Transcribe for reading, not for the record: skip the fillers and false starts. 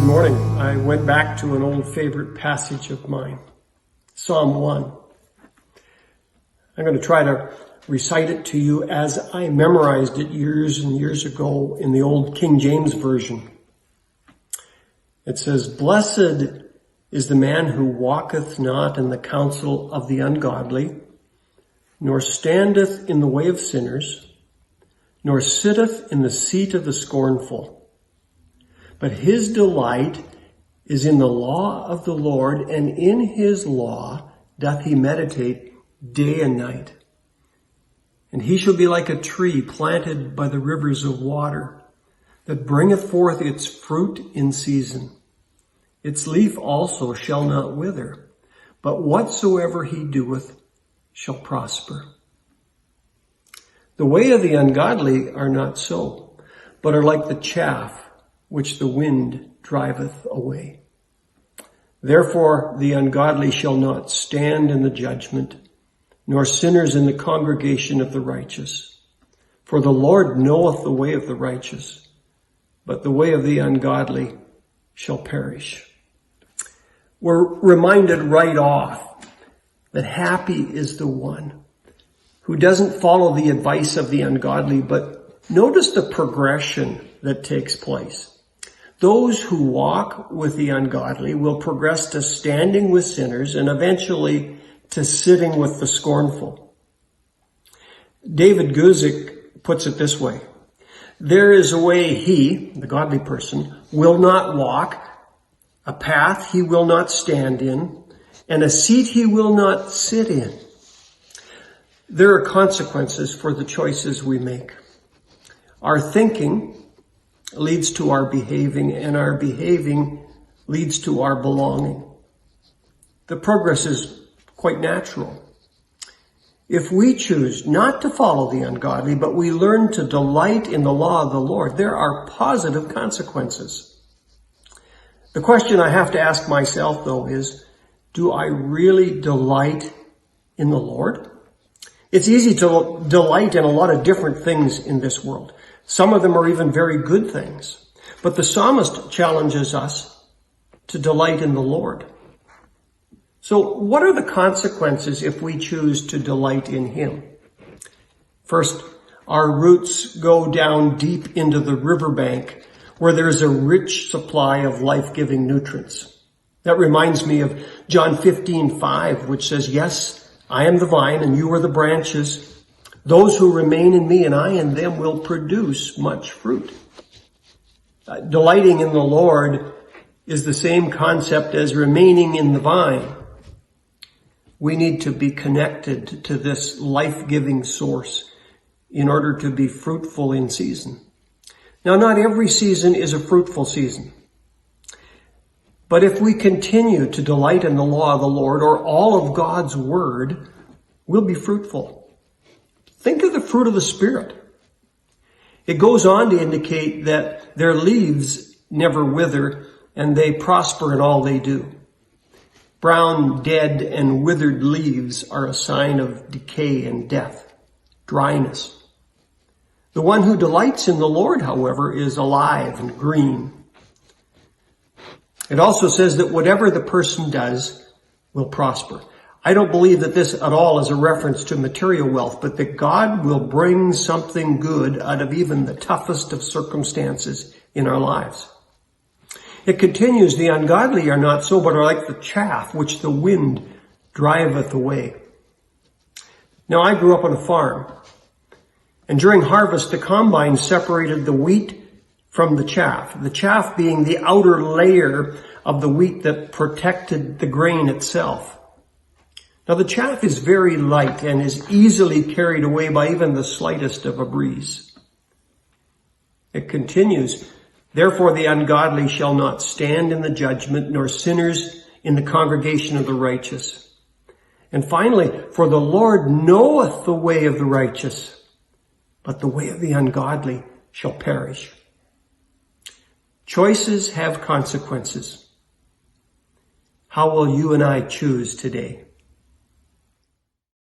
morning, I went back to an old favorite passage of mine, Psalm 1. I'm going to try to recite it to you as I memorized it years and years ago in the old King James Version. It says, "Blessed is the man who walketh not in the counsel of the ungodly, nor standeth in the way of sinners, nor sitteth in the seat of the scornful. But his delight is in the law of the Lord, and in his law doth he meditate day and night. And he shall be like a tree planted by the rivers of water, that bringeth forth its fruit in season. Its leaf also shall not wither, but whatsoever he doeth shall prosper. The way of the ungodly are not so, but are like the chaff which the wind driveth away. Therefore the ungodly shall not stand in the judgment, nor sinners in the congregation of the righteous. For the Lord knoweth the way of the righteous, but the way of the ungodly shall perish." We're reminded right off that happy is the one who doesn't follow the advice of the ungodly, but notice the progression that takes place. Those who walk with the ungodly will progress to standing with sinners and eventually to sitting with the scornful. David Guzik puts it this way: "There is a way he," the godly person, "will not walk, a path he will not stand in, and a seat he will not sit in." There are consequences for the choices we make. Our thinking leads to our behaving, and our behaving leads to our belonging. The progress is quite natural. If we choose not to follow the ungodly, but we learn to delight in the law of the Lord, there are positive consequences. The question I have to ask myself, though, is, do I really delight in the Lord? It's easy to delight in a lot of different things in this world. Some of them are even very good things. But the psalmist challenges us to delight in the Lord. So what are the consequences if we choose to delight in him? First, our roots go down deep into the riverbank where there's a rich supply of life-giving nutrients. That reminds me of John 15:5, which says, "Yes, I am the vine and you are the branches. Those who remain in me and I in them will produce much fruit." Delighting in the Lord is the same concept as remaining in the vine. We need to be connected to this life-giving source in order to be fruitful in season. Now, not every season is a fruitful season. But if we continue to delight in the law of the Lord, or all of God's word, we'll be fruitful. Think of the fruit of the Spirit. It goes on to indicate that their leaves never wither and they prosper in all they do. Brown, dead, and withered leaves are a sign of decay and death, dryness. The one who delights in the Lord, however, is alive and green. It also says that whatever the person does will prosper. I don't believe that this at all is a reference to material wealth, but that God will bring something good out of even the toughest of circumstances in our lives. It continues, "The ungodly are not so, but are like the chaff which the wind driveth away." Now, I grew up on a farm, and during harvest, the combine separated the wheat from the chaff being the outer layer of the wheat that protected the grain itself. Now, the chaff is very light and is easily carried away by even the slightest of a breeze. It continues, "Therefore the ungodly shall not stand in the judgment, nor sinners in the congregation of the righteous." And finally, "For the Lord knoweth the way of the righteous, but the way of the ungodly shall perish." Choices have consequences. How will you and I choose today?